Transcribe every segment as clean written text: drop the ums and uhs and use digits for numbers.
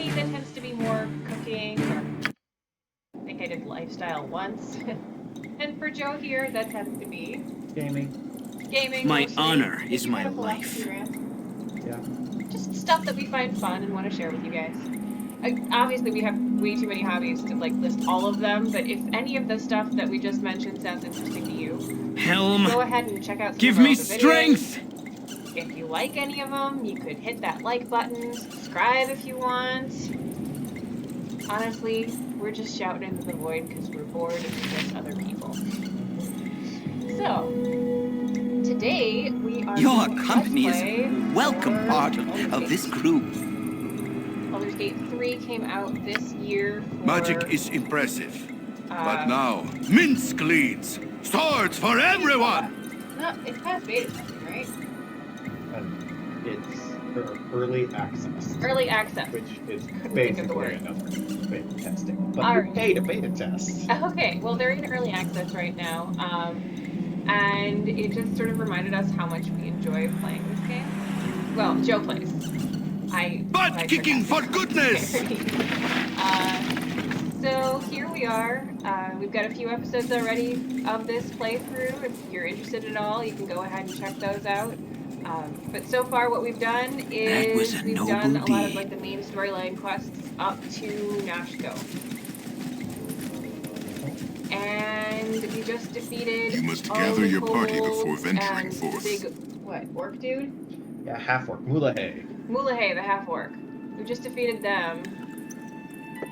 me, that tends to be more cooking. I think I did lifestyle once. And for Joe here, that tends to be gaming. My mostly. honor If is you my had a philosophy life. rant. Yeah. Just stuff that we find fun and want to share with you guys. Obviously, we have way too many hobbies to like list all of them, but if any of the stuff that we just mentioned sounds interesting to you, Helm, go ahead and check out some give of our me other strength! videos. If you like any of them, you could hit that like button, subscribe if you want. Honestly, we're just shouting into the void because we're bored and we miss other people. So, today we are Your doing a company Let's is Play a welcome for part Baldur's of Gate. this crew. Baldur's Gate 3 came out this year for... Magic is impressive. But uh, now, mince leads! Swords for everyone! No, it's past beta testing, right? And it's early access. Early access. Which is Couldn't think of the basically word. another beta testing. But All you right. pay to beta test. Okay, well, they're in early access right now. And it just sort of reminded us how much we enjoy playing this game. Well, Joe plays. Butt kicking for goodness! So here we are. We've got a few episodes already of this playthrough. If you're interested at all, you can go ahead and check those out. But so far what we've done is we've done a lot of like the main storyline quests up to Nashko. And we just defeated You must all gather the your party kobolds before venturing and forth. Big, what, orc dude? Yeah, half-orc. Mulahay. Mulahay, the half-orc. We just defeated them.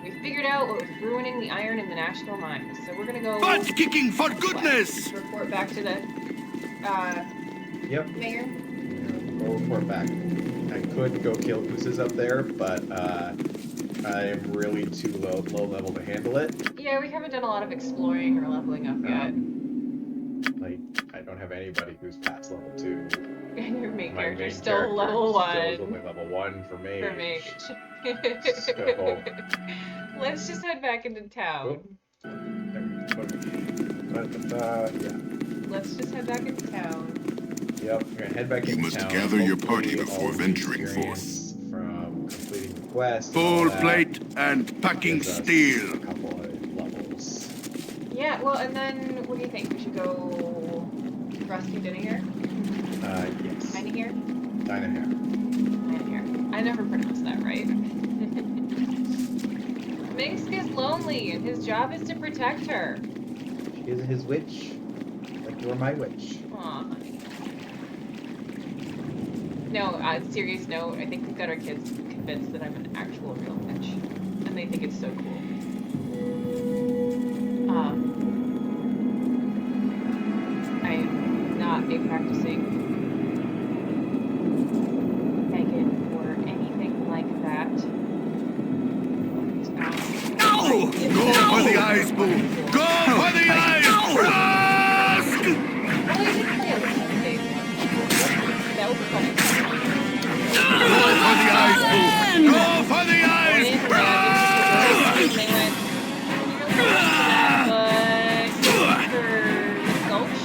We figured out what was ruining the iron in the Nashville mines. So we're gonna go... Butt kicking for goodness! Report back to the, Yep. mayor. We'll report back. I could go kill gooses up there, but I am really too low level to handle it. Yeah, we haven't done a lot of exploring or leveling up yet. Like, I don't have anybody who's past level 2. And your main My character's main still character level 1. Still is only level 1 for mage. For mage. So... Let's just head back into town. Yeah. Let's just head back into town. Yep, we're gonna head back You into must town. gather your Hopefully party all before of the venturing experience from completing the quest. Full plate and packing gives us steel. a couple of levels. Yeah, well, and then what do you think? We should go rescue Dinah here? Yes. Dinah here? Dinah here. Dinah here. I never pronounced that right. Minsk is lonely, and his job is to protect her. She is his witch. Like you are my witch. Aw. No, serious note, I think we've got our kids convinced that I'm an actual real witch. And they think it's so cool. I'm not a practicing pagan or anything like that. No! Go for the eyes, Boo! Go for the eyes! Ask! Well, I did play a little bit. That was funny. Go for the eyes, Boo! Go for the eyes! And they went, but for Gulch,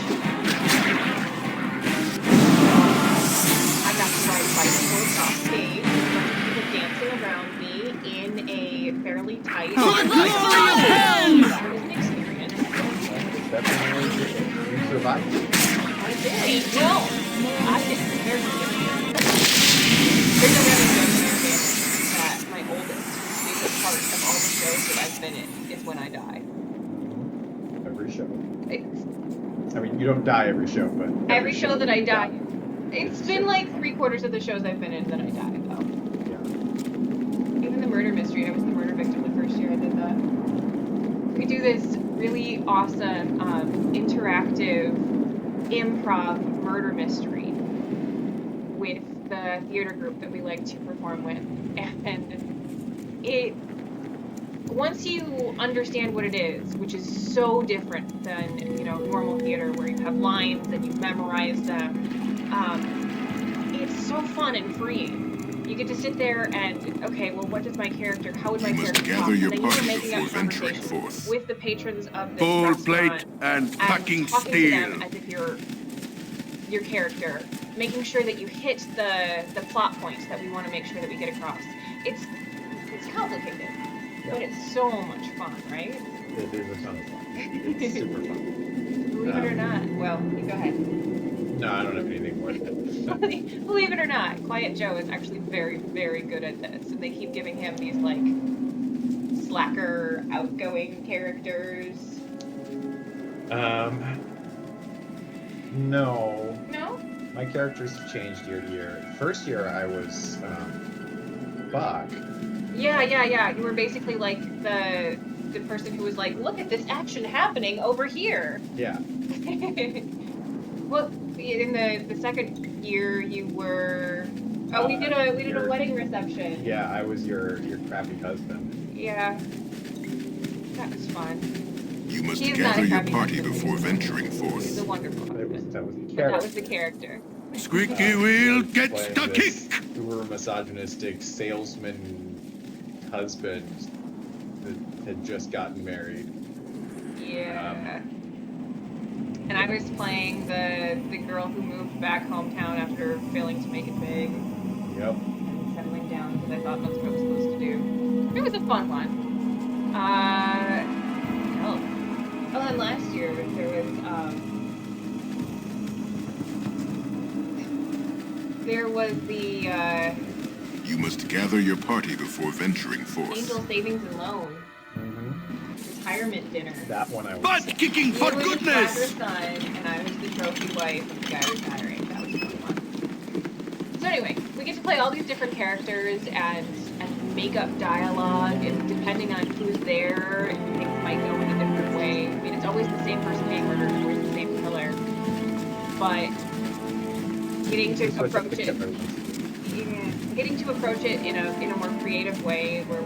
I got to ride bicycles off stage with people dancing around me in a fairly tight... That was an experience. Definitely you survived. I did. Well, I didn't. There's a running joke in our family that my oldest favorite part of all the shows that I've been in is when I die. Every show. It's, I mean, you don't die every show, but... every show that I you die. It's been like 3/4 of the shows I've been in that I die, though. Yeah. Even the murder mystery, I was the murder victim the first year I did that. We do this really awesome, interactive improv murder mystery with the theater group that we like to perform with. And it, once you understand what it is, which is so different than, you know, normal theater where you have lines and you memorize them, it's so fun and freeing. You get to sit there and, okay, well, what does my character, how would my character talk? And then you're making up conversations with the patrons of this Full restaurant plate and packing talking steel. to them as if you're your character, making sure that you hit the plot points that we want to make sure that we get across. It's It's complicated, but it's so much fun, right? It is a ton of fun. It's super fun. Believe it or not. Well, you go ahead. No, I don't have anything more than that. Believe it or not, Quiet Joe is actually very, very good at this, and they keep giving him these like slacker, outgoing characters. No. No? My characters have changed year to year. First year I was Buck. Yeah. You were basically like the person who was like, look at this action happening over here. Yeah. Well, in the second year you were. Oh, we did a wedding reception. Yeah, I was your crappy husband. Yeah. That was fun. You must He is not a gather your crappy party husband. before venturing He's forth. a wonderful husband. That was the But character. that was the character. Squeaky wheel gets Playing the this kick! uber misogynistic salesman husband that had just gotten married. Yeah. And I was playing the girl who moved back hometown after failing to make it big Yep. and settling down because I thought that's what I was supposed to do. It was a fun one. Oh, and last year there was the You must gather your party before venturing forth. Angel Savings and Loan Mm-hmm. retirement dinner. That one I was. Butt kicking for You were the goodness! father son, and I was the trophy wife of the guy retiring. That was a fun one. So anyway, we get to play all these different characters and make up dialogue, and depending on who's there, things might go in a different way. I mean, it's always the same person being murdered, it's always the same killer. But getting to Switch up approach the it, killers. getting to approach it in a more creative way, where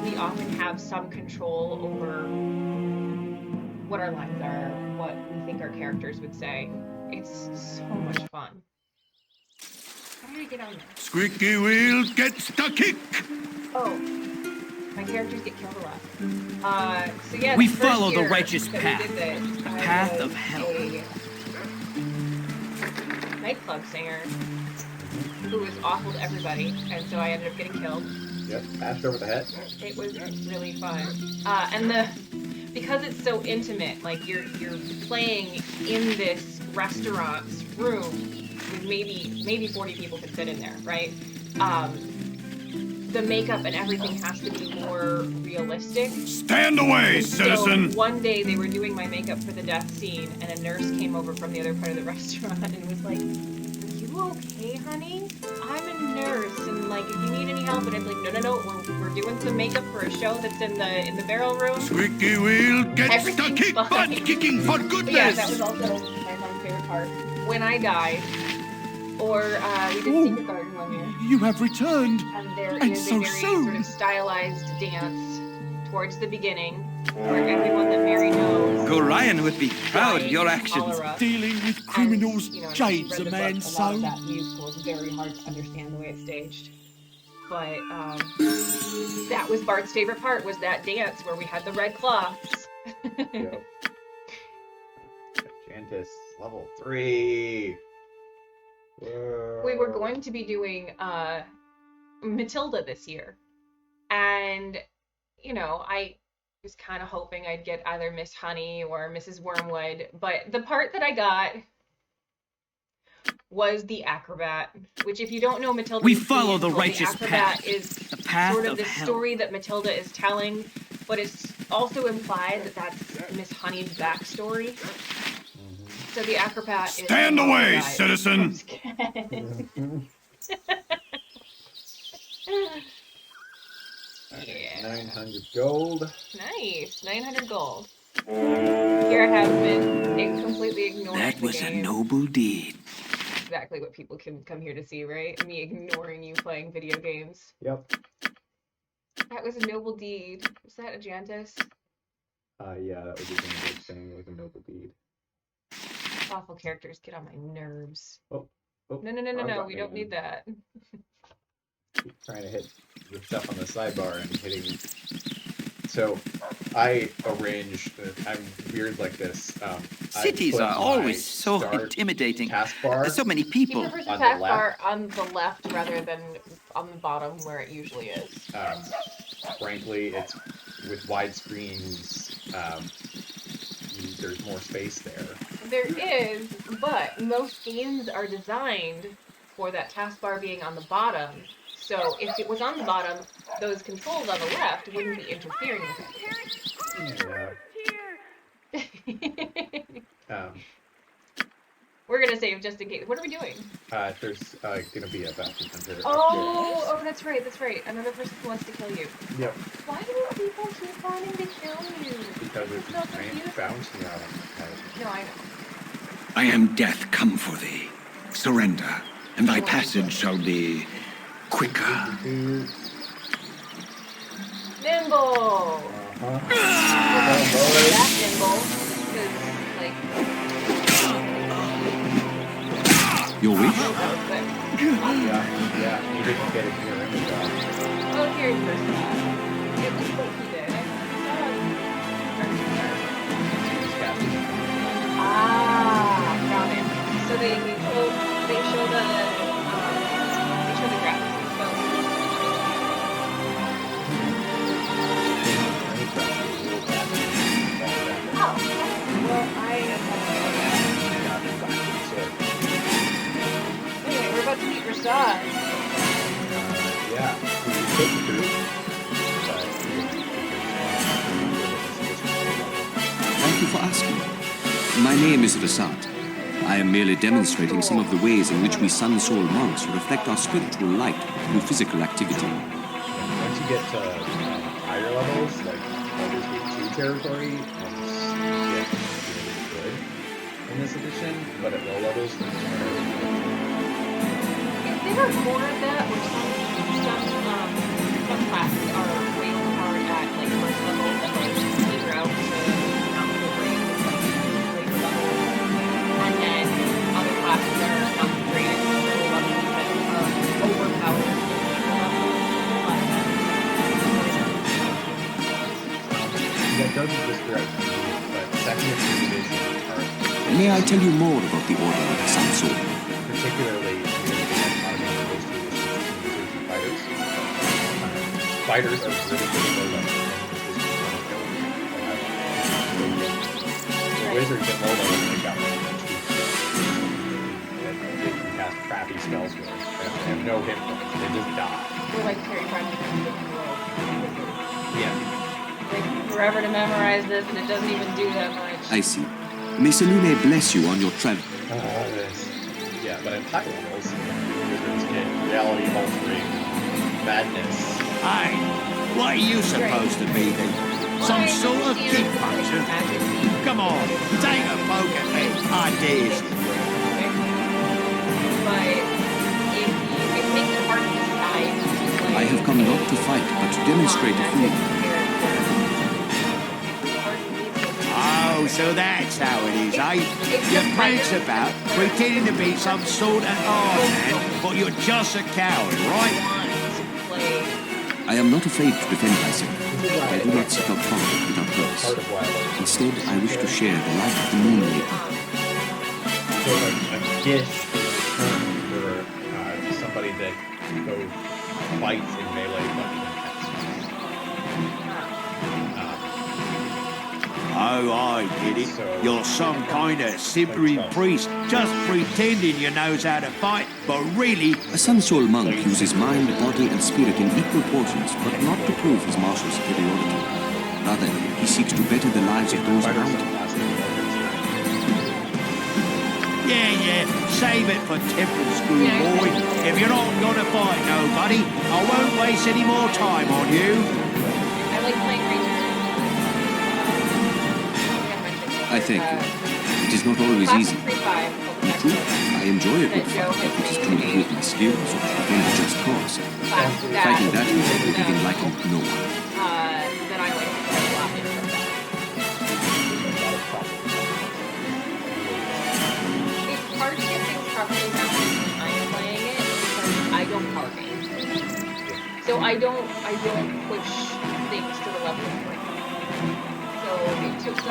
we often have some control over what our lines are, what we think our characters would say. It's so much fun. How did I get on there? Squeaky wheel gets the kick! Oh, my characters get killed a lot. So yeah, We the first follow the year righteous that we path, did this, the I path was of hell. a nightclub singer who was awful to everybody, and so I ended up getting killed. Yep. Bashed over the head. It was really fun, because it's so intimate, like you're playing in this restaurant's room with maybe 40 people could fit in there, right? The makeup and everything has to be more realistic. Stand away, And citizen! So one day they were doing my makeup for the death scene, and a nurse came over from the other part of the restaurant and was like, "Are you okay, honey? I'm a nurse, and like if you need any help," and I'm like, no, we're doing some makeup for a show that's in the barrel room. Squeaky wheel gets the Everything's kick! fine. Butt kicking for But yeah, that was goodness! also my favorite part. When I died, or we did Ooh. Secret Garden one year, You have returned. and there And is so a very soon. sort of stylized dance towards the beginning, where everyone that Mary knows. Gorion would be proud of your died of actions. cholera. Dealing with And, criminals you know, if jades you've a read the man's book, a lot of soul. that musical is very hard to understand the way it's staged. But that was Bart's favorite part, was that dance where we had the red cloths. Yep. Jantis, level 3. Whoa. We were going to be doing Matilda this year, and you know, I was kind of hoping I'd get either Miss Honey or Mrs. Wormwood, but the part that I got was the acrobat, which if you don't know Matilda, We follow the righteous acrobat path, is the path sort of of the hell. story that Matilda is telling, but it's also implied that that's Miss Honey's backstory. So the acrobat is Stand away, guys. citizen! I'm just kidding. Yeah. 900 gold. Nice, 900 gold. Here I have been completely ignoring That the was a game. noble deed. Exactly what people can come here to see, right? Me ignoring you playing video games. Yep. That was a noble deed. Was that a Jantis? Yeah, that was a good thing, like a noble deed. Awful characters get on my nerves. Oh, No, wrong button we don't again. need that. Keep trying to hit the stuff on the sidebar and hitting. So, I arrange. I'm weird like this. I Cities put are my always so start intimidating. taskbar There's so many He people. prefers the on the taskbar left. on the left rather than on the bottom where it usually is? Frankly, it's with widescreens. There's more space there. There is, but most games are designed for that taskbar being on the bottom. So if it was on the bottom, those controls on the left wouldn't be interfering with it. We're gonna save just in case. What are we doing? There's gonna be a bounty hunter. Oh, that's right. Another person who wants to kill you. Yep. Why do people keep wanting to kill you? Because it's so bouncing out. No, I know. I am death come for thee. Surrender, and thy passage shall be quicker. Nimble! That's nimble. Because, like... Your wish? That was quick. Yeah, you didn't get it here. Oh, here's first class. It looks like he did. Got it. So they show the graphics and stuff. Oh, well, I am. Anyway, we're about to meet Rasad. Yeah. Thank you for asking. My name is Rasad. I am merely demonstrating some of the ways in which we Sun Soul monks reflect our spiritual light through physical activity. Once you get to higher levels, like Baldur's Gate 2 territory, get really good in this edition, but at low levels, Is there more of that where some classes are way too hard at like first level and like later out to not the brain like later level, and then other classes are not great at middle level but overpowered at later level? that doesn't describe but second and third edition are May I tell you more about the Order of the Sun Soul? particularly fighters are really good at low level. The wizards at low level they got like they can cast crappy spells with them. They have no hit points. They just die. We're like Terry Pratchett in the world. Yeah. Like forever to memorize this and it doesn't even do that much. I see. May Selune bless you on your travel. Yeah, but at high levels, wizards get reality altering madness. Hey, what are you supposed to be then? Some sort of kickboxer? Come on, take a poke at me. I dare you. But it makes it hard to decide. I have come not to fight, but to demonstrate a feeling. Oh, so that's how it is, eh? You prance about, pretending to be some sort of hard man, but you're just a coward, right? I am not afraid to defend myself. I do not seek out comfort without purpose. Part of why I like Instead, I wish to share the light of the moon with you. so like a gish is a term for somebody that goes fights in melee but in Oh, I get it. You're some kind of simpering priest, just pretending you knows how to fight, but really... A Sun Soul monk uses mind, body, and spirit in equal portions, but not to prove his martial superiority. Rather, he seeks to better the lives of those around him. Yeah, save it for temple school, boy. If you're not gonna fight nobody, I won't waste any more time on you. I like playing Ranger. I thank you. It is not always easy. In truth, I enjoy a good fight if it is to improve my skills or to defend a just cause. Fighting that way would have enlightened no one. Then I like to play a lot in that. It's hard to get things properly balanced when I'm playing it because I don't carving. So I don't push things to the level of break.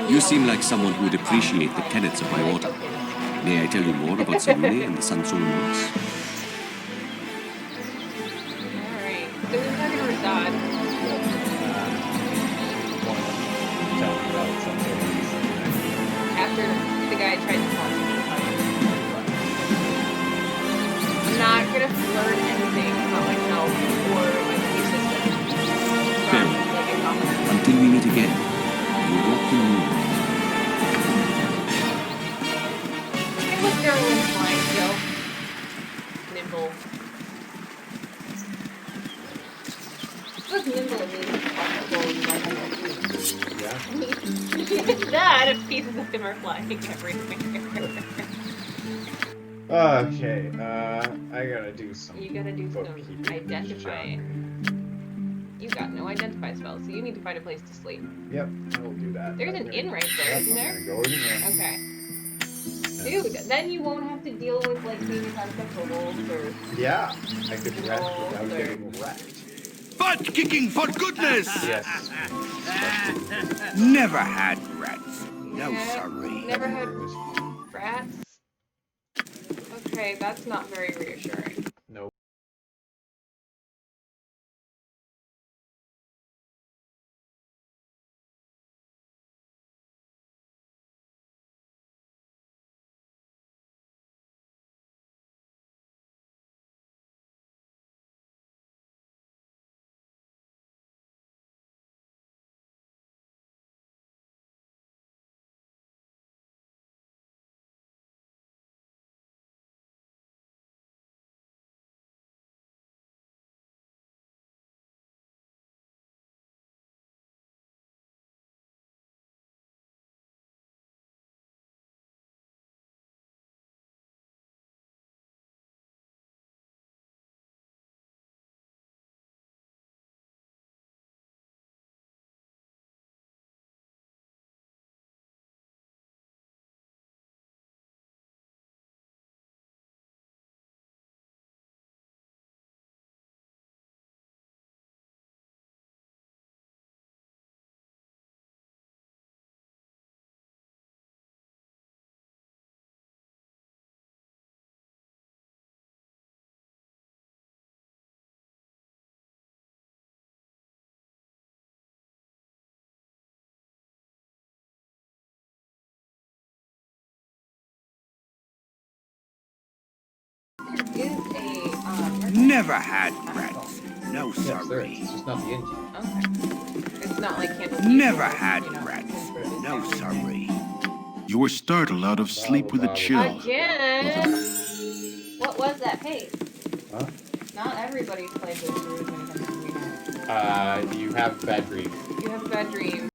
You seem like someone who would appreciate the tenets of my order. May I tell you more about Selune and the Sun Soul monks? again. You walk the moonlight. It was Nerlin flying still. Nimble. It was nimble and Yeah. that and pieces of him are flying everywhere. Okay, I gotta do some. You gotta do some bookkeeping junk. identifying. You got no identify spells, so you need to find a place to sleep. Yep, I will do that. There's an inn right there, Yep, isn't there? I'm gonna go in there. Okay. Dude, then you won't have to deal with like being uncomfortable or Yeah, I could rest without getting wrecked. Butt kicking for goodness! Yes. Never had rats. No, Yeah, sorry. Never had rats. Okay, that's not very reassuring. Nope. Is a Never had rats. No, Yes, there is. sorry. It's just not the engine. Okay. It's not like Candle Never Keep or, had you know, rats. some sort of No, establishment. sorry. You were startled out of sleep with a chill. Again? What was that pace? Huh? Not everybody's played this through as many times as we have. You have bad dreams. You have a bad dream.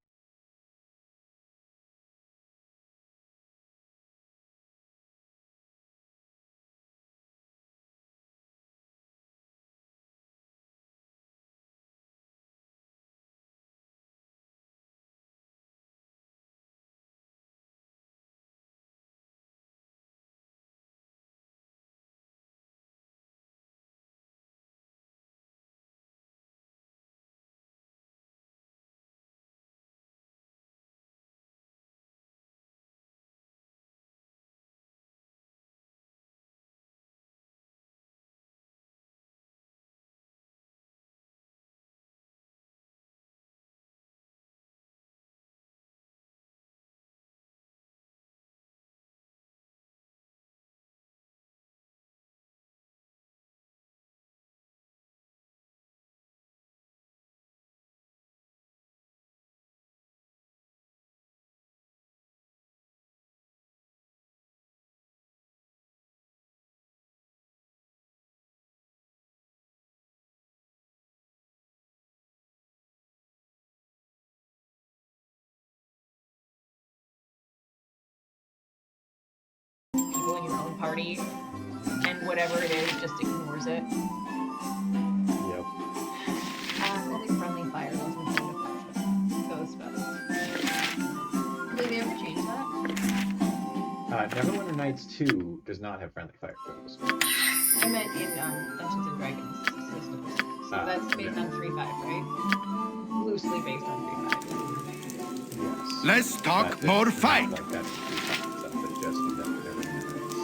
People in your own party, and whatever it is just ignores it. Yep. Only friendly fire wasn't effective. Those spells. Did they ever change that? Neverwinter Nights 2 does not have friendly fire spells. I meant in Dungeons and Dragons systems. So that's based on 3.5, right? Loosely based on 3.5. Yes. Let's talk That- more that's fight. Like that in 3.5 stuff, but just in that Neverwinter Nights.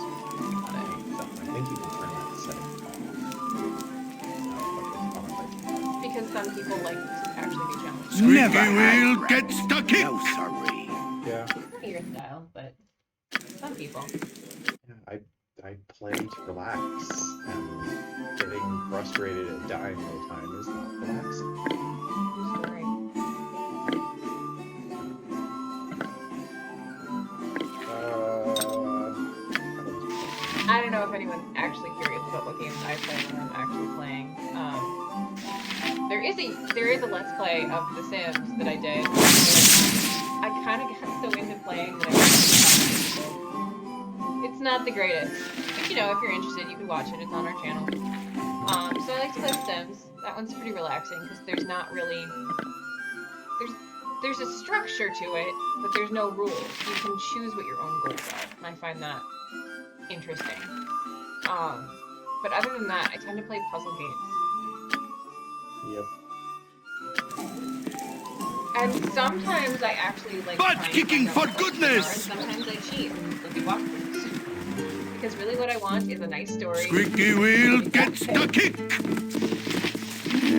I think you can turn that setting off. Because some people like to actually be challenged. Never Squeaky had wheel rats. gets the kick. No, sorry. Yeah. Not your style, but some people. Yeah, I play to relax, and getting frustrated and dying all the time is not relaxing. True story. There is a Let's Play of The Sims that I did. I kind of got so into playing that I wanted to talk to people. It's not the greatest. But you know, if you're interested, you can watch it. It's on our channel. So I like to play The Sims. That one's pretty relaxing because there's not really... There's a structure to it, but there's no rules. You can choose what your own goals are, and I find that interesting. But other than that, I tend to play puzzle games. Yep. And sometimes I actually like Butt try and kicking find for out what books they are, goodness! and sometimes I cheat and look at walkthroughs. Because really what I want is a nice story. Squeaky wheel gets the kick!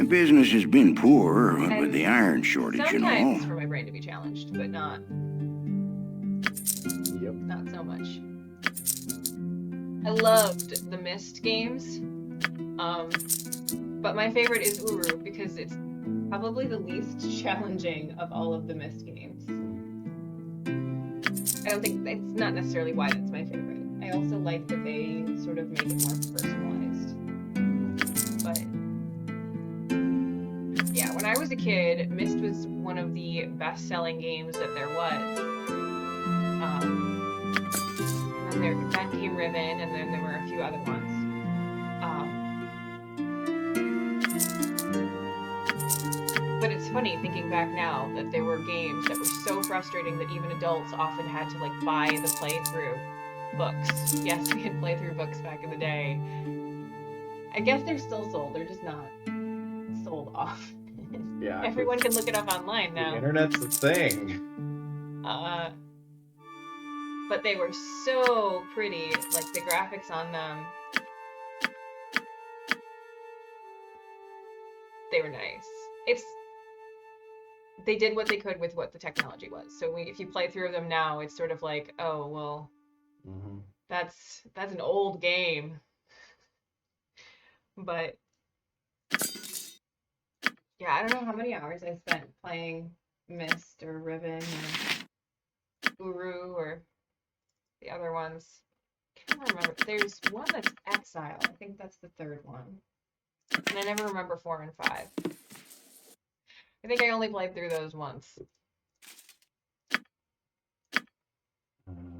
Business has been poor with the iron shortage, you know. Sometimes for my brain to be challenged, but not Yep. so much. I loved the Myst games. But my favorite is Uru because it's probably the least challenging of all of the Myst games. I don't think it's not necessarily why that's my favorite. I also like that they sort of make it more personalized. But yeah, when I was a kid, Myst was one of the best-selling games that there was. And then came Riven, and then there were a few other ones. But it's funny thinking back now that there were games that were so frustrating that even adults often had to like buy the playthrough books. Yes, we had playthrough books back in the day. I guess they're still sold, they're just not sold off. Yeah. Everyone can look it up online now. The internet's a thing. But they were so pretty, like the graphics on them. They were nice. They did what they could with what the technology was. So if you play through them now, it's sort of like, oh, well, that's an old game. But yeah, I don't know how many hours I spent playing Myst or Riven or Uru or the other ones. I can't remember. There's one that's Exile. I think that's the third one. And I never remember 4 and 5. I think I only played through those once.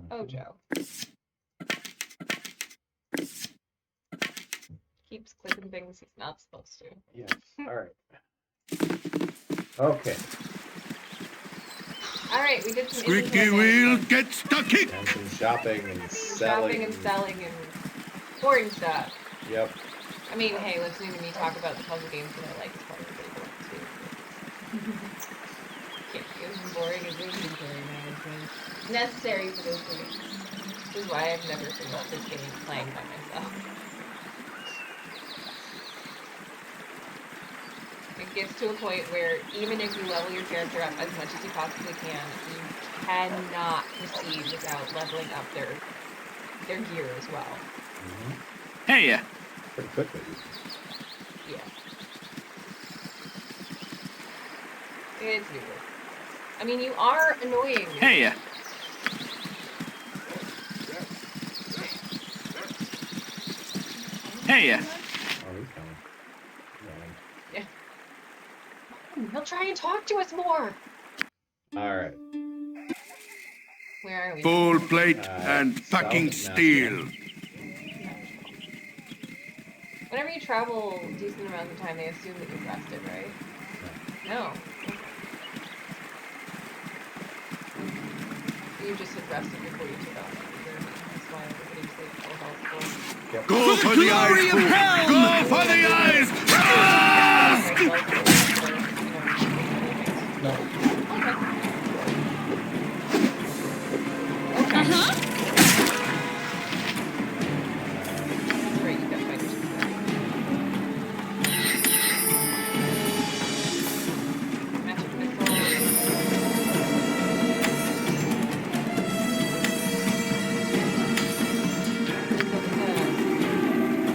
Oh, Joe. Keeps clicking things he's not supposed to. Yes. All right. Okay. All right, we did some Squeaky inventory wheel management. gets the kick! And some shopping and selling. Shopping and selling and boring stuff. Yep. I mean, hey, listening to me talk about the puzzle games that I like is probably pretty boring too. Can't be as boring as inventory management. Necessary for this game. This is why I've never figured out this game playing by myself. It gets to a point where even if you level your character up as much as you possibly can, you cannot proceed without leveling up their gear as well. Hey, Pretty quickly. Yeah. It's weird. I mean, you are annoying me. hey, hey. Oh, he's coming. Yeah. He'll try and talk to us more. All right. Where are we? Full plate and South fucking of steel. Whenever you travel a decent amount of time, they assume that you've rested, right? No. You just had rested before you took off. That's why everybody's like so helpful. Yep. Go for the eyes! Go for the eyes! Ah! No. That's right, you got fighters. Magic missile.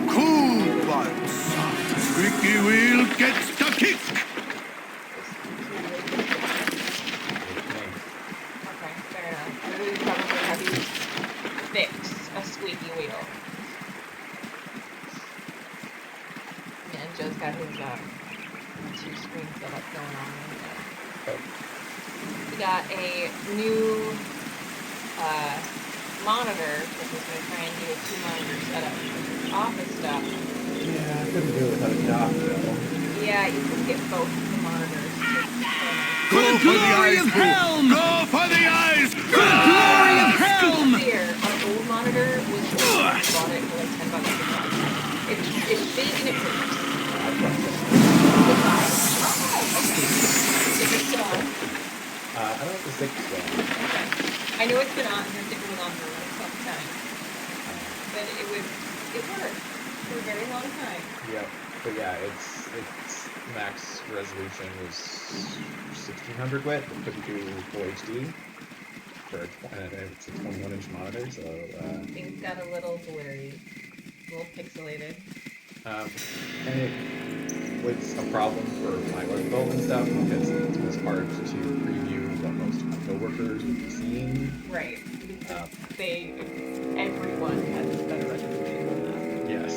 Cool butts. Squeaky wheel gets the kick! Okay, fair enough. I would probably have you fix a squeaky wheel. And Joe's got his 2 screws. We got a new monitor, which is going to try and do a 2-monitor setup for office stuff. Yeah, I couldn't do it without a dock, though. Yeah, you can get both the monitors. For the glory of Helm! Go for the eyes! For the glory of Helm! Here, our old monitor was bought it for like $10 a month. It's big and it works. I trust it. Is it still on? I don't know if the stick's still on. Okay. I know it's been on, the sticker was on for a long time. But it worked for a very long time. Yep. But yeah, its max resolution was 1600 width. It couldn't do full HD for it's a 21-inch monitor, so Things got a little blurry, a little pixelated. And it was a problem for my website and stuff because it was hard to preview what most of my coworkers would be seeing. Right. Everyone has better resolution than that. Yes.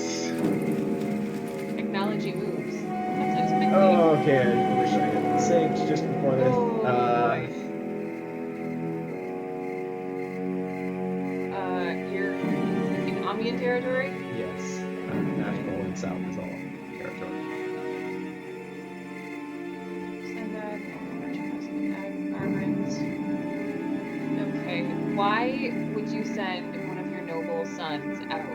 Technology moves. That's unexpected. Oh, okay. I wish I had saved just before this. Boy. You're in Amian territory? Yes. Nashville and South is all territory. Send that. Armorins. Okay. Why would you send one of your noble sons out?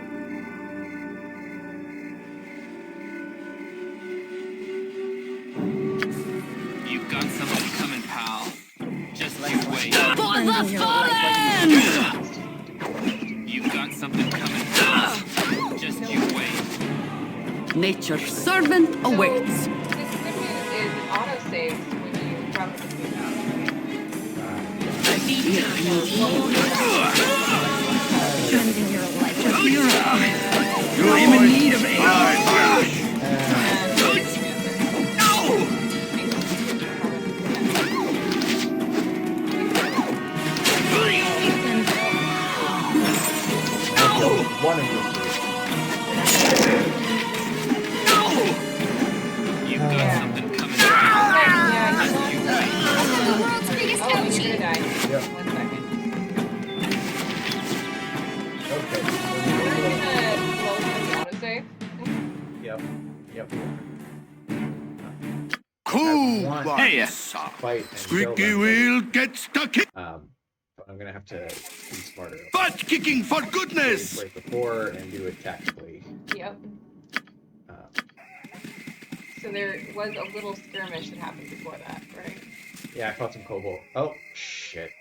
You've got something coming, pal. Just you wait. For the fallen! You've got something coming, pal. Just you wait. Nature's servant awaits. So, this good news is it auto-saves when you drop the food out, Spending your life with I am in need of aid. One of your You've got something coming, Yeah, pal. you Just you wait. World's biggest Oh, you're ouchie. gonna die. Yep. 1 second. Okay. We're gonna close the autosave. Yep. Yep. Cool One. one. Hey, Fight and kill Squeaky them. wheel gets the kick. But I'm gonna have to be smarter. Butt kicking for goodness. Right before and do it tactically. Yep. Uh, So there was a little skirmish that happened before that, right? yeah, I fought some kobold. Oh shit.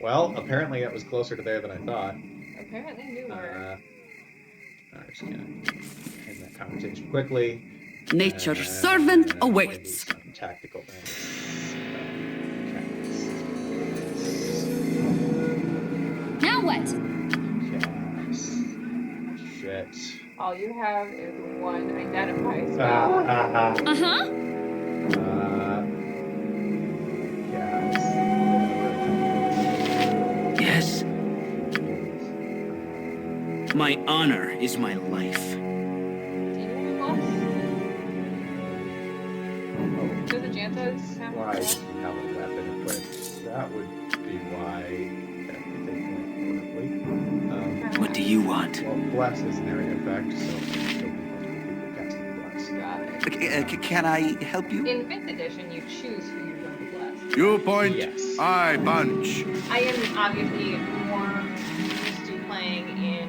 Well, apparently it was closer to there than I thought. Apparently you were. I'm just gonna end that conversation quickly. Nature's servant And I'm gonna do awaits. some tactical things. Now what? Shit. All you have is one identify spell. Uh-huh. Yes, my honor is my life. Do you have a plus? Do the Jantas have Why a do plus? you have a weapon equipped? That would be why everything went poorly. What do you want? Well, blast is an area effect, so still people casting blast. Got it. Can I help you? In 5th edition, you choose who you're going to bless. You point, Yes. I punch. I am obviously more used to playing in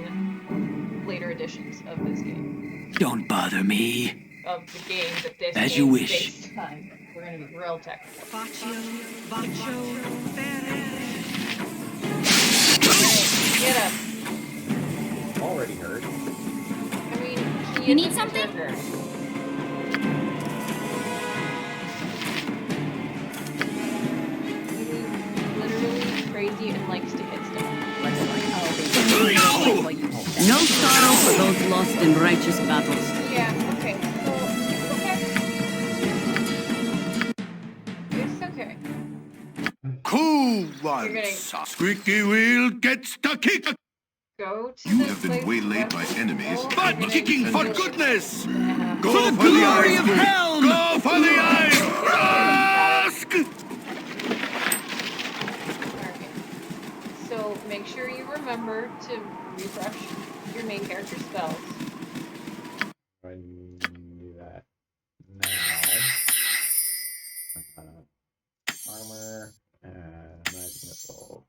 later editions of this game. Don't bother me. Of the game that this As game's you wish. based on. We're going to be real technical. Get him. Already heard. I mean, he You is need a something? berserker. He's literally crazy and likes to hit stuff. No sorrow for those lost in righteous battles. Yeah, okay. So, it's okay. Cool one. You're getting- Squeaky wheel gets the kick. Go to You the have been place waylaid by where- enemies. Oh, Butt you're kicking for gonna- goodness. Yeah. Go For the for the glory eyes. of Helm! Go for the eyes. Ask. remember to refresh your main character's spells. I do that now. Armor and magic missile.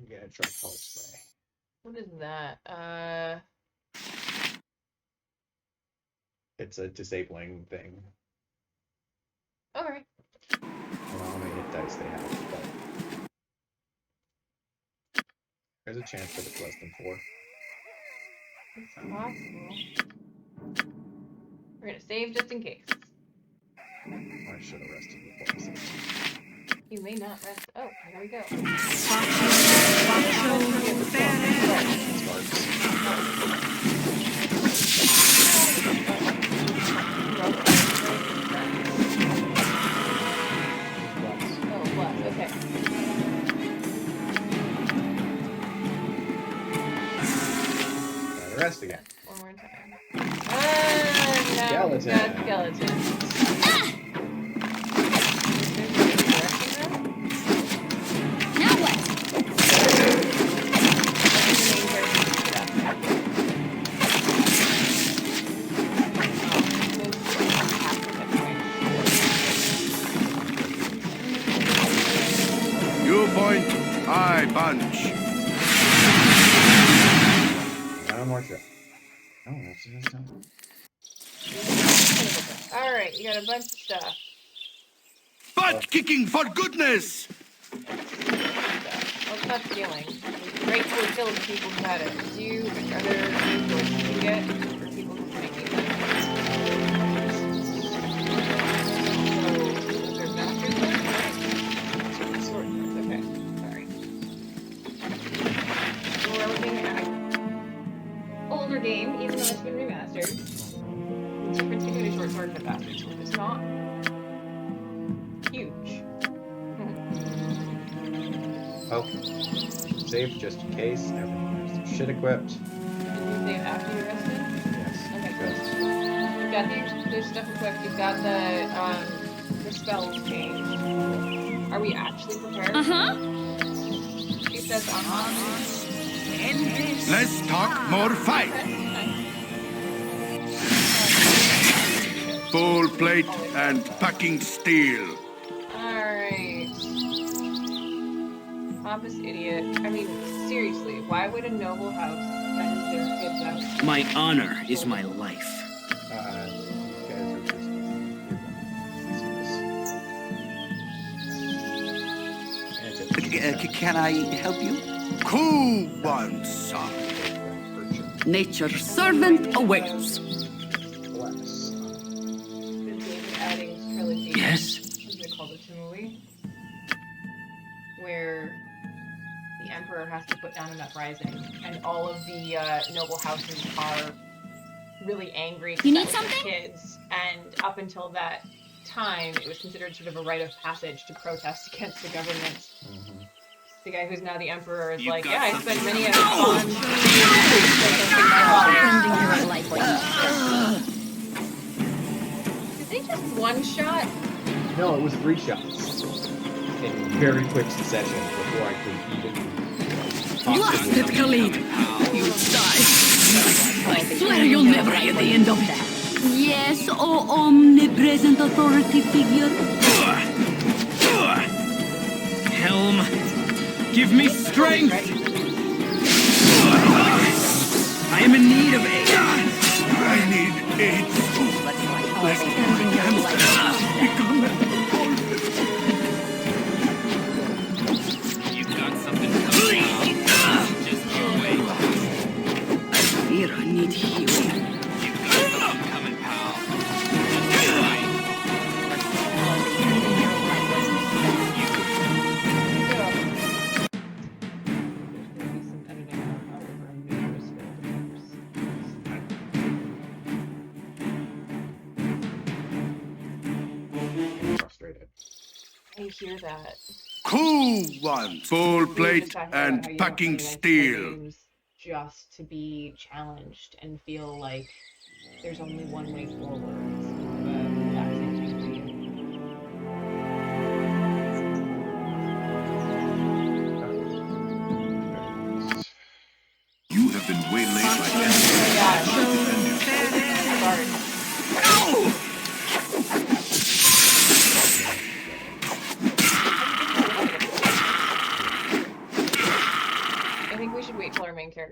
Get truck color spray. What is that? It's a disabling thing. Okay. I don't know how many hit dice they have, but there's a chance that it's less than 4. It's possible. We're gonna save just in case. I should have rested before I saved. You may not rest. Oh, here we go. Oh, plus, okay. Gotta rest again. One more time. Now we've got skeletons. Now what? You point, I punch. One more shot. Oh, that's just time. Alright, you got a bunch of stuff. Butt kicking for goodness! What's not stealing? Grateful to kill the people who had it. Are there resources you can get for people who can make these items? So, there's master swords? Okay, sorry. So we're looking at older game, even though it's been remastered. The difference between a short sword and a bastard sword is not huge. Oh, save just in case. Everyone has their shit equipped. Did you save after you rested? Yes. Okay, good. You've got their stuff equipped. You've got the spells changed. Are we actually prepared? She says, Let's talk more fight. Full plate and packing steel. Alright. Pompous idiot. I mean, seriously, why would a noble house send their kids out? My honor is my life. You guys are just. Can I help you? Cool one, son. Nature's servant awaits. Bless. The David Addings trilogy. Yes? Is it called a Tumui? Where the emperor has to put down an uprising, and all of the noble houses are really angry. You need that was something? Kids, and up until that time, it was considered sort of a rite of passage to protest against the government. The guy who's now the emperor is like, yeah, I spent many a fun protesting my father. Did they just one shot? No, it was 3 shots in very quick succession before I could even. Blasted Khalid! You'll die. I swear you'll never hear the end of that. Yes, oh omnipresent authority figure. Helm, give me strength! I am in need of aid. I need aid. You've got something coming. Just you wait. Here, I need healing. You've got something coming, pal. Just you wait. Frustrated. I hear that. Cool one. Full We've been plate talking about how and you don't packing play like steel. games just to be challenged and feel like there's only one way forward. It's sort of a relaxing thing for you.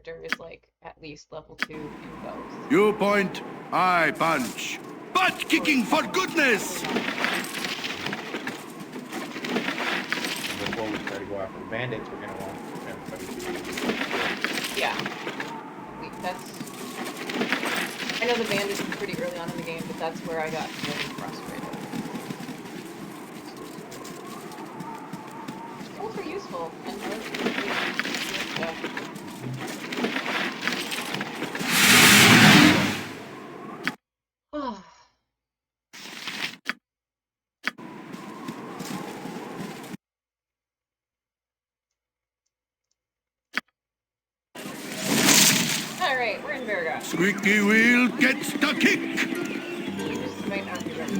character is like at least level 2 in both. You point, I punch. Butt kicking for goodness! Before we try to go after the bandits, we're gonna want everybody to. Yeah. That's. I know the bandits is pretty early on in the game, but that's where I got really frustrated. Both are useful and both Oh. Alright, we're in Verga. Squeaky wheel gets the kick! We just might not be ready.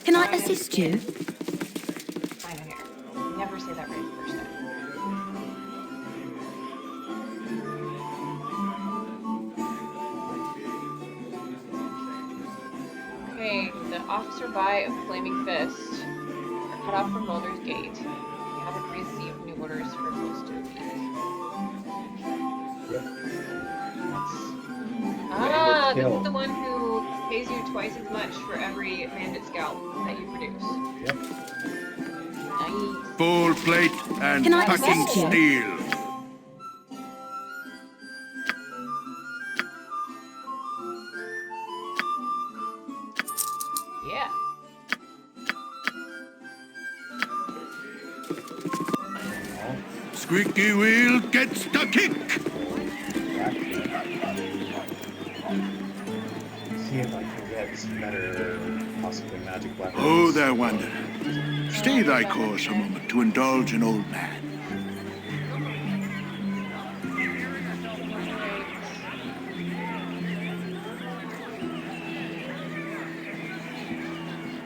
Can I assist you? Fine here. Never say that right the first time. Okay, the officer by of Flaming Fist are cut off from Baldur's Gate. We haven't received new orders for close to a week. Ah, this is the one who pays you twice as much for every bandit scalp that you produce. Yep. Nice. Full plate and Can I packing assist you? steel. Yeah. Squeaky wheel gets the kick! See if I can get some better, possibly magic weapons. Oh, there, wanderer. Stay thy course a moment to indulge an old man.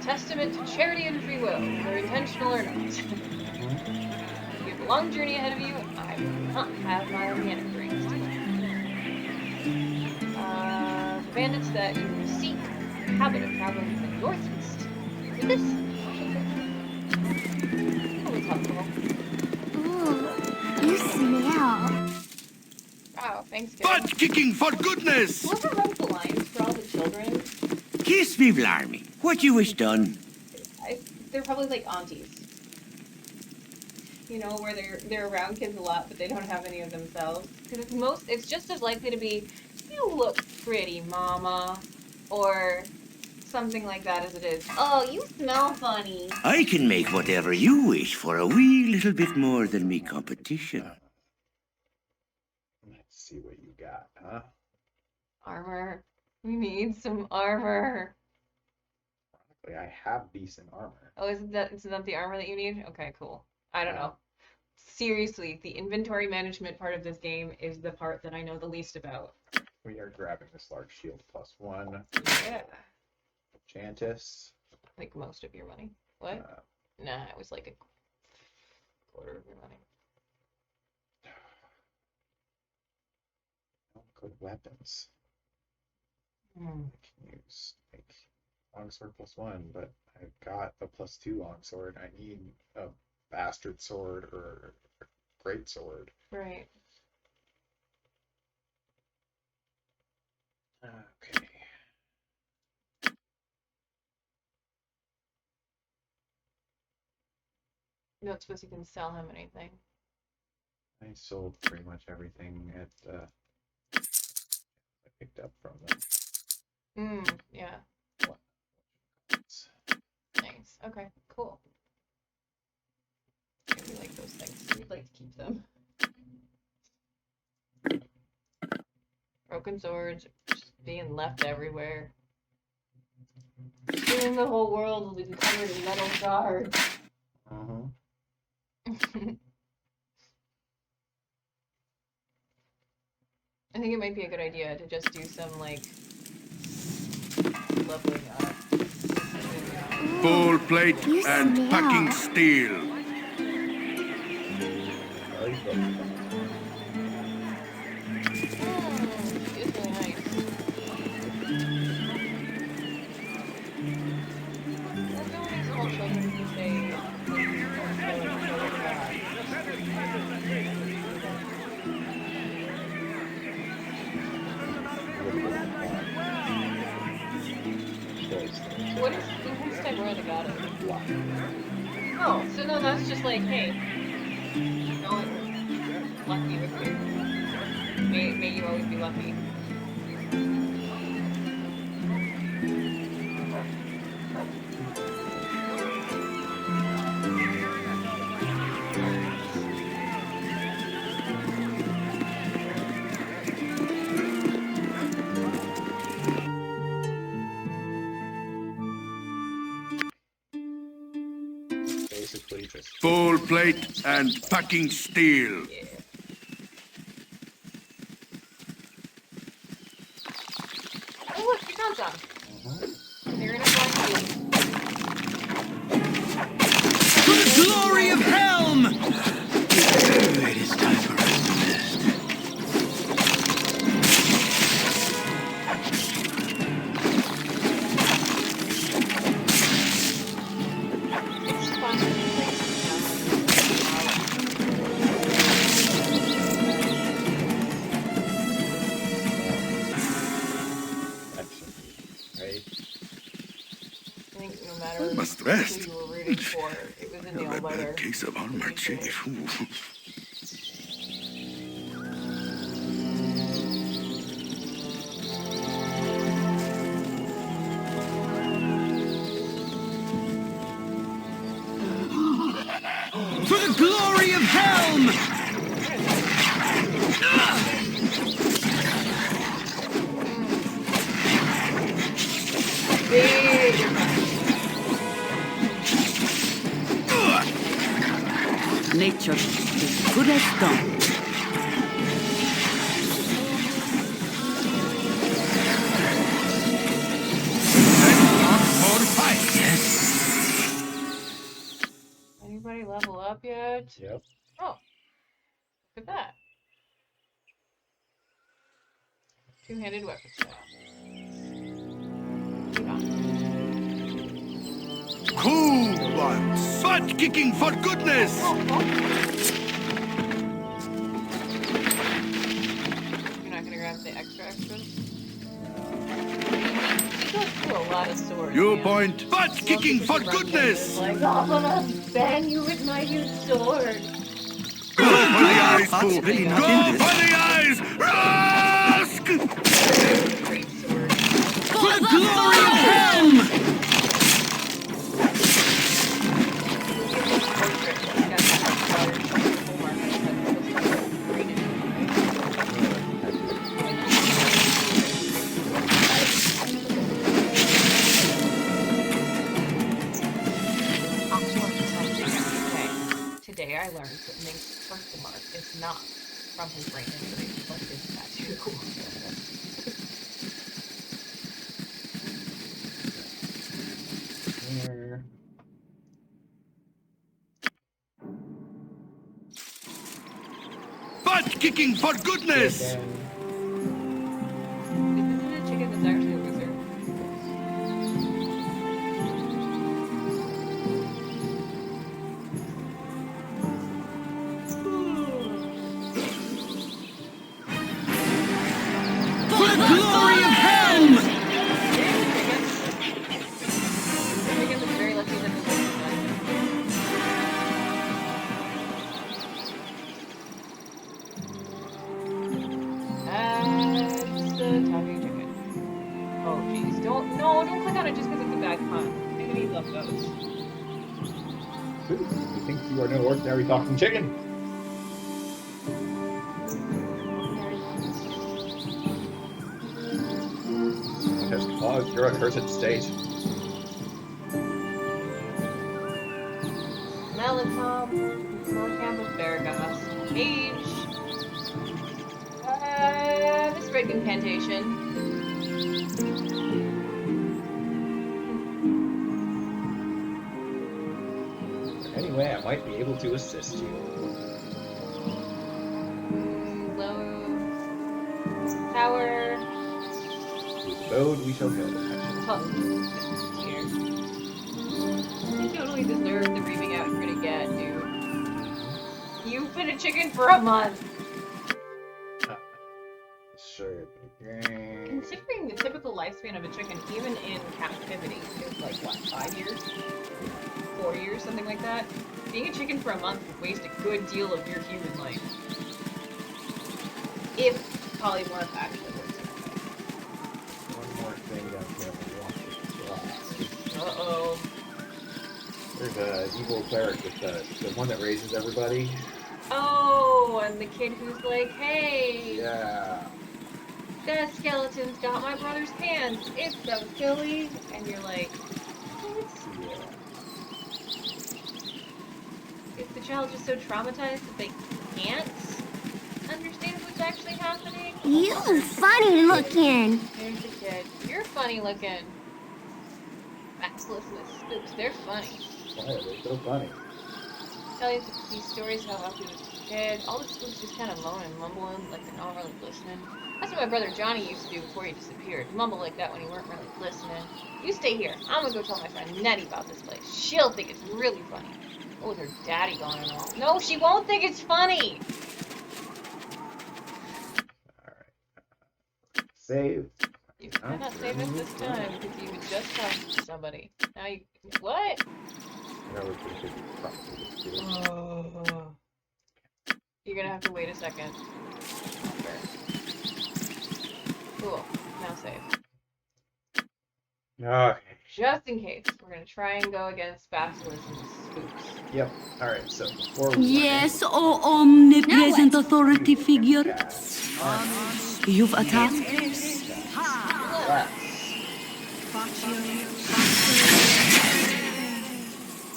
Testament to charity and free will, whether intentional or not. You have a long journey ahead of you. I will not have my organic rings. The bandits that you seek have a habit of traveling to the northeast. With this? Always helpful. Ooh, you smell. Wow, thanks, kid. Butt kicking for goodness! Whoever wrote the lines for all the children, Kiss me, blarmy. What you wish done? they're probably like aunties. You know, where they're around kids a lot, but they don't have any of themselves. Because it's just as likely to be, you look pretty, mama, or something like that as it is, oh, you smell funny. I can make whatever you wish for a wee little bit more than me competition. Let's see what you got, huh? Armor. We need some armor. Ironically, I have decent armor. Oh, is that the armor that you need? Okay, cool. I don't know. Seriously, the inventory management part of this game is the part that I know the least about. We are grabbing this large shield +1. Yeah. Jantis. Like most of your money. What? Nah, it was like a quarter of your money. Good weapons. I can use like longsword +1, but I've got a +2 longsword. I need a bastard sword or a great sword. Right. Okay. You don't suppose you can sell him anything? I sold pretty much everything at I picked up from them. Yeah. What? Nice. Okay, cool. I really like those things. We'd like to keep them. Broken swords just being left everywhere. Soon the whole world will be covered in metal shards. I think it might be a good idea to just do some, like, leveling up. Full plate and smell. packing steel. It's really nice. There's always small children who say, about it. Oh, so no, that's just like, hey, no, lucky with you. May you always be lucky. Basically just Full plate and packing steel. Yeah. Oh look, you found some. You're gonna find some. For the glory of Helm! It is time for us to rest. It's fun. action, right? I think no matter Must who rest. you were rooting for, it was a nail Got a biter. bad case of armor chief. Ooh. For the glory of Helm! Nature is good as done. For fight. Anybody level up yet? Yep. Oh, look at that. Two-handed weapon style. Cool ones. Butt kicking for goodness. Oh. You're not gonna grab the extras? He goes through a lot of swords. You man. point. Butt Most kicking people for just run goodness. Like, oh, I'm gonna bang you with my huge sword. Go for the eyes, That's fool. really Go not in for this. the eyes. Rask. Great sword. For the glory of Helm! Today I learned that Mink's birthmark is not from his brain injury, but his tattoo. Here. Butt kicking for goodness. Again. Isn't it chicken that's actually a loser? For the glory of Helm! Chicken is very lucky that his life is done. That's the talking chicken. Oh jeez, don't click on it just because it's a bad pun. Enemies love those. You think you are no ordinary talking chicken? It has caused your accursed state. Melitop, Camp of Beargas, Mage, this red incantation. Anyway, I might be able to assist you. Low tower. With the boat, we shall go. Here. You totally deserve the reaming out you're gonna get, dude. You've been a chicken for a month. Sure, Considering the typical lifespan of a chicken, even in captivity, is like what, 5 years? 4 years, something like that? Being a chicken for a month would waste a good deal of your human life. If polymorph actually works that way. One more thing down here. Uh-oh. There's an evil cleric with the one that raises everybody. Oh, and the kid who's like, hey, Yeah. that skeleton's got my brother's pants. It's so silly. And you're like, what? Yeah. Is the child just so traumatized that they can't understand what's actually happening? You funny looking. There's the kid. You're funny looking. Basilisk and the spooks, they're funny. Why are they so funny? Tell you these stories how happy was a kid. All the spooks just kind of moan and mumbling like they're not really listening. That's what my brother Johnny used to do before he disappeared. Mumble like that when he weren't really listening. You stay here. I'm gonna go tell my friend Nettie about this place. She'll think it's really funny. Oh, with her daddy gone and all. No, she won't think it's funny! Alright. Save. You cannot save it this time because you would just tell somebody. Now you... What? Oh. You're gonna have to wait a second. Sure. Cool. Now save. Okay. Just in case. We're gonna try and go against Basilisk and the Spooks. Yep. Alright, so before we Yes, O omnipresent authority figure. You've attacked?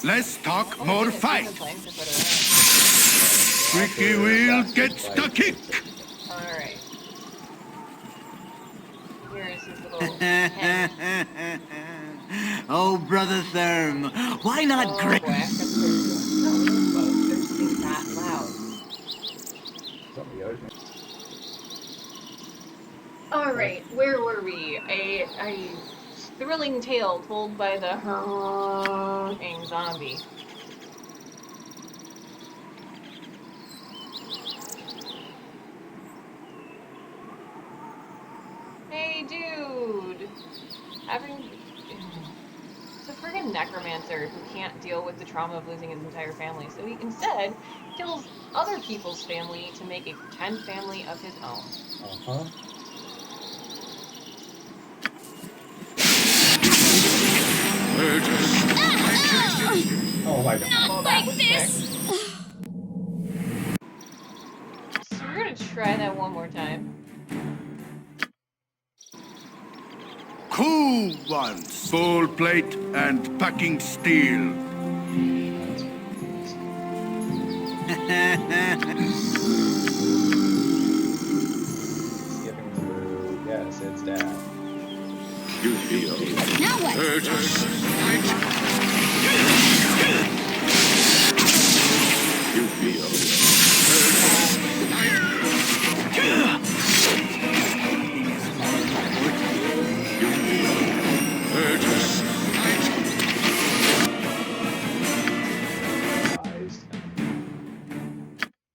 Let's talk more fight. Squeaky wheel gets the kick. Alright. Here's his little pen. Oh, Brother Therm, why not Oh great? boy, I have to put they're singing that loud. somebody owes me. Alright, where were we? A thrilling tale told by the zombie. Hey, dude! It's a friggin' necromancer who can't deal with the trauma of losing his entire family, so he instead kills other people's family to make a pretend family of his own. Uh-huh. Oh my god. Well, that was quick. So we're gonna try that one more time. Cool ones. Full plate and packing steel. Skipping through. Yes, it's down. Now what?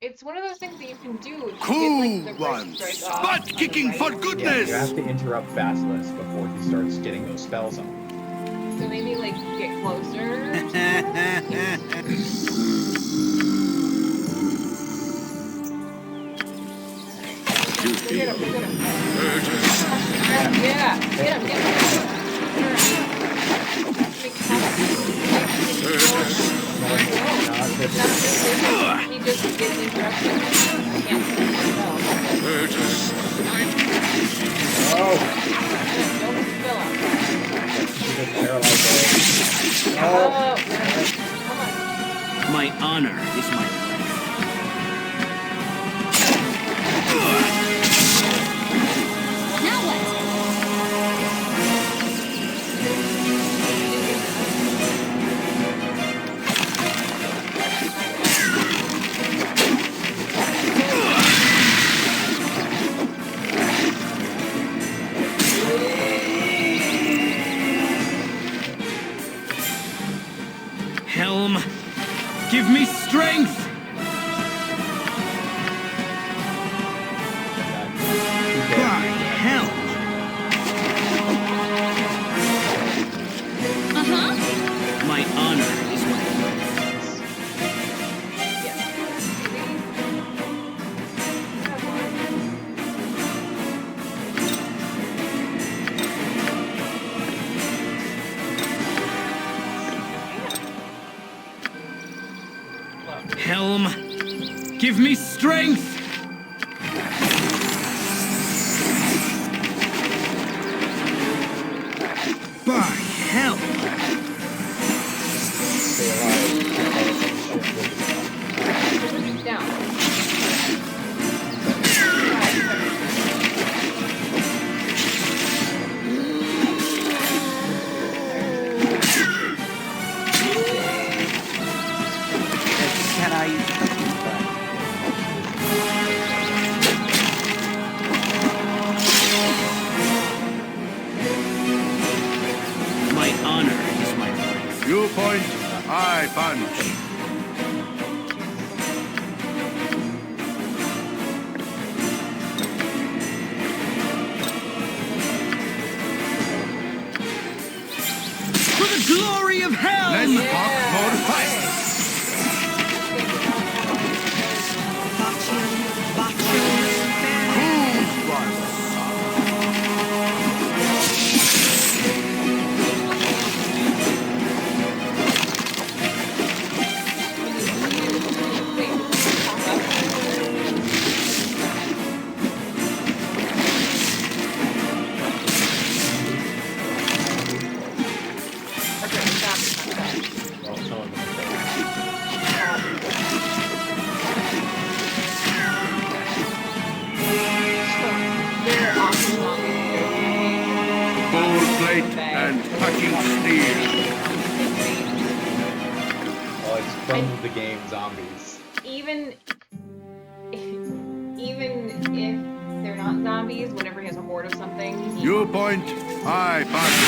It's one of those things that you can do if you Cool get, like, the right ones. strike off Butt on the kicking right. for Yeah, goodness. you have to interrupt Basilisk before he starts getting those spells on. So maybe, like, get closer. Get him, get him. Yeah, get him, get him. He just gives instructions. I can't see myself. Oh! Don't spill him. He's a paralyzed. Oh, Oh! come on. My honor is my Now what? Helm, give me strength! By hell! helm. Give me strength. By hell. Down. Can I? My honor is my voice. You point, I punch. For the glory of hell! Let's talk more fight. They're awesome zombies. Full plate and fucking steel. Well, it's from the game Zombies. Even if they're not zombies, whenever he has a horde of something, he You point, I punch.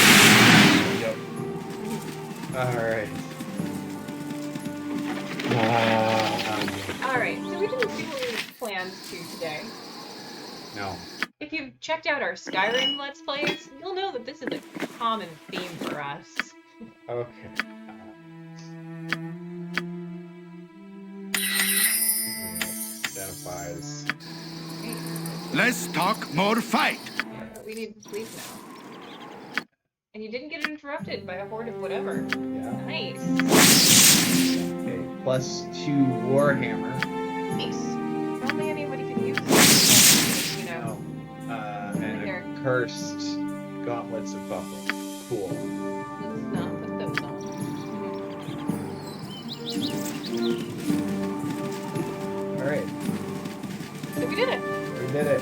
Yep. Alright. Alright, so we didn't do what we planned to today. No. If you've checked out our Skyrim Let's Plays, you'll know that this is a common theme for us. Okay. Identifies. Let's talk more fight. We need to sleep now. And you didn't get interrupted by a horde of whatever. Yeah. Nice. Okay. +2 Warhammer. Nice. If only anybody could use this. You know. And Here. a cursed gauntlets of buckle. Cool. Let's not put those on. Alright. So we did it. We did it.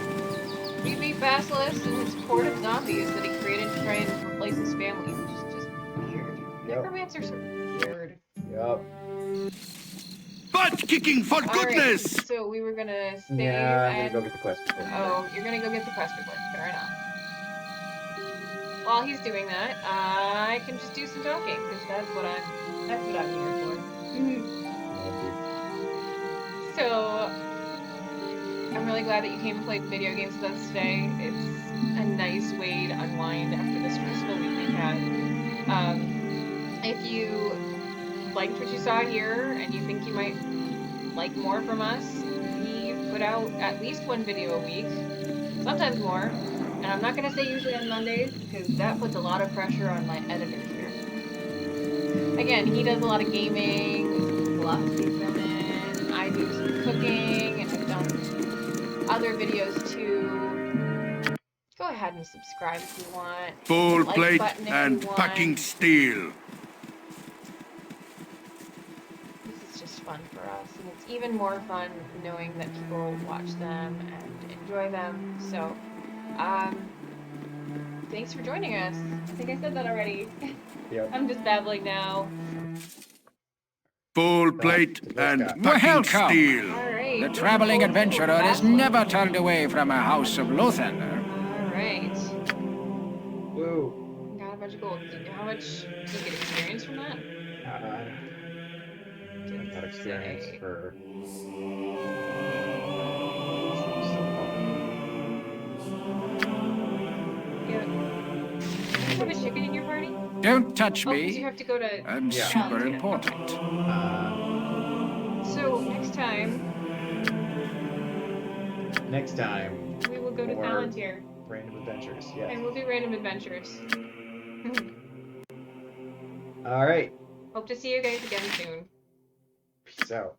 We beat Basilisk and his horde of zombies that he created to try and replace his family, which is just weird. Yep. Necromancers are weird. Yup. Butt kicking for goodness. Alright, so we were gonna save Yeah, I'm and... gonna go get the quest report. Oh, you're gonna go get the quest report. Fair enough. While he's doing that, I can just do some talking, because that's what I'm here for. So, I'm really glad that you came and played video games with us today. It's a nice way to unwind after the stressful week we had. If you liked what you saw here and you think you might like more from us, we put out at least one video a week, sometimes more. And I'm not going to say usually on Mondays, because that puts a lot of pressure on my editor here. Again, he does a lot of gaming, philosophy filming, I do some cooking, and I've done other videos too. Go ahead and subscribe if you want. Full Like plate button if and you want. fucking steel. This is just fun for us, and it's even more fun knowing that people watch them and enjoy them. So, thanks for joining us. I think I said that already. Yep. I'm just babbling now. Full plate and Welcome. fucking steel. Alright. The traveling adventurer is never turned away from a house of Lothander. Alright. Woo. Got a bunch of gold. How much do you get experience from that? I got experience Say. for. You have a chicken in your party? Don't touch Oh, because you me. have to go to... I'm Yeah. super important. So, next time, we will go to more Palantir. Random adventures. Yes. And we'll do random adventures. All right. Hope to see you guys again soon. Peace out.